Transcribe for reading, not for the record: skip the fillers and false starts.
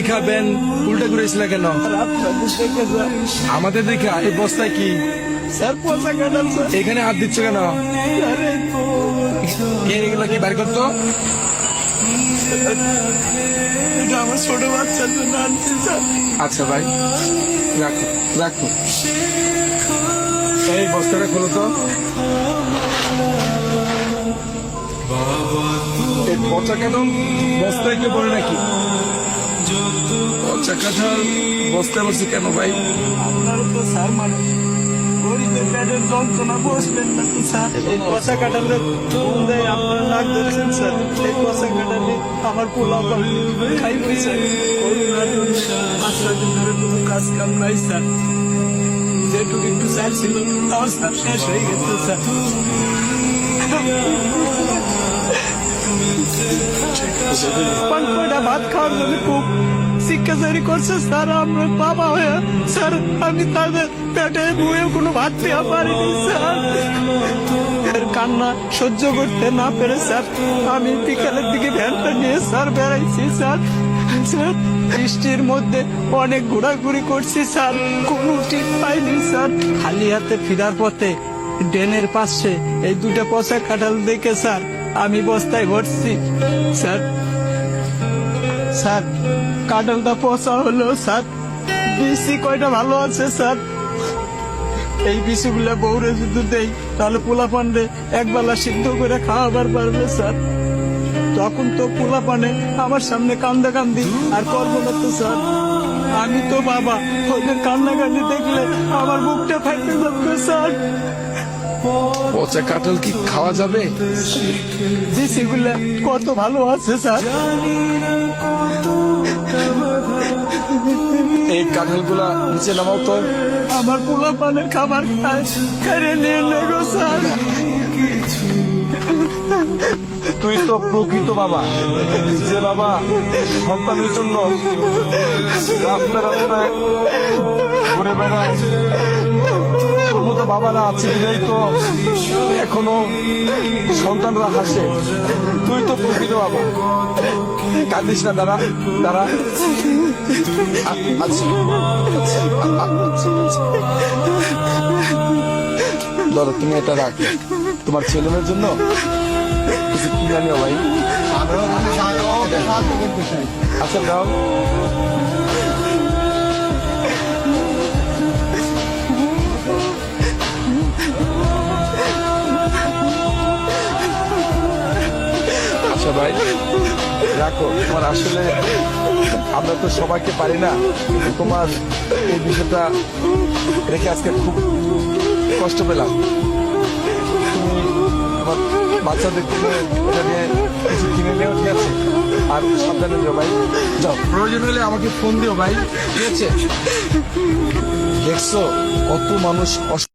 খাবেন উল্টা ঘুরেছিল কেন? আমাদের দেখা এই বস্তায় কি স্যার পচা কাটাল স্যার। এখানে হাত দিচ্ছে কেন? এগুলো কি বার করতো? এটা আমার ছোট বাচ্চার জন্য আনছি স্যার। আচ্ছা ভাই, রাখো রাখো। এই বস্তাটা খোলো তো। এই পচা কাঁঠাল বস্তায় কেউ পড়ে নাকি? পচা কাঁঠাল বস্তায় বসে কেন ভাই? আপনার তো স্যার মানে গরিবের পেটের যন্ত্রণা বসবেন না তো স্যার। এই পচা কাটালে আপনার নাক ধরছেন স্যার। এই পচা কাটালে আমার পোলা খাইবই স্যার। করোনার জন্য 5 দিন ধরে কোনো কাজ কাম নাই স্যার। যেটুকু একটু স্যার ছিল তাও স্যার শেষ হয়ে গেছে স্যার। কয়টা ভাত খাওয়ার জন্য খুব শিক্ষাচারী করছে স্যার। আমরা বাবা হয়ে স্যার আমি তাদের পেটে বয়ে কোনো ভাত দেওয়া পারিনি স্যার। এর কান্না সহ্য করতে না পেরে স্যার আমি বিকালের দিকে ভ্যানটা নিয়ে স্যার বেড়াইছি স্যার। স্যার বৃষ্টির মধ্যে অনেক ঘোরাঘুরি করছি স্যার, কোনো ঠিক পাইনি স্যার। খালি হাতে ফেরার পথে ড্রেনের পাশে এই দুটো পচা কাঁঠাল দেখে স্যার আমি বস্তায় ভরছি স্যার। স্যার কাঁঠালটা পচা হলো স্যার, বিসি কয়টা ভালো আছে স্যার। এই বিসিগুলা বউরে যদি দেই তাহলে পোলা পান্ডে একবেলা সিদ্ধ করে খাওয়াবার পারবে স্যার। তখন তো পোলা পানে আমার সামনে কান্দা কান্দি আর করবো না তো স্যার। আমি তো বাবা, ওদের কান্নাকান্দি দেখলে আমার বুকটা ফাইতে যাবে স্যার। পচা কাঁঠাল কি খাওয়া যাবে? বিসিগুলা কত ভালো আছে স্যার। এই কাঁঠালগুলা নিচে নামাও তো। আমার পোলা পানের খাবার খায় কেড়ে নিয়ে নেগো স্যার। তুই তো প্রকৃত বাবা, যে বাবা সন্তানের জন্য রাস্তা রাস্তায় ঘুরে বেড়ায়। তোর মতো বাবারা আছে বিধাই তো এখনো সন্তানরা হাসে। তুই তো প্রকৃত বাবা। কাঁদিস না, দাঁড়া দাঁড়া। ধরো তুমি এটা রাখ, তোমার ছেলেমেয়ের জন্য কিছু কিনে নিও ভাই। আচ্ছা দাও। আচ্ছা ভাই রাখো। তোমার আসলে আমরা তো সবাইকে পারি না, কিন্তু তোমার এই বিষয়টা রেখে আজকে খুব কষ্ট পেলাম। তুমি তোমার বাচ্চাদের এটা নিয়ে কিছু কিনে নিও, ঠিক আছে? আর সাবধানে দিও ভাই। যাও, প্রয়োজন হলে আমাকে ফোন দিও ভাই, ঠিক আছে? দেখছো কত মানুষ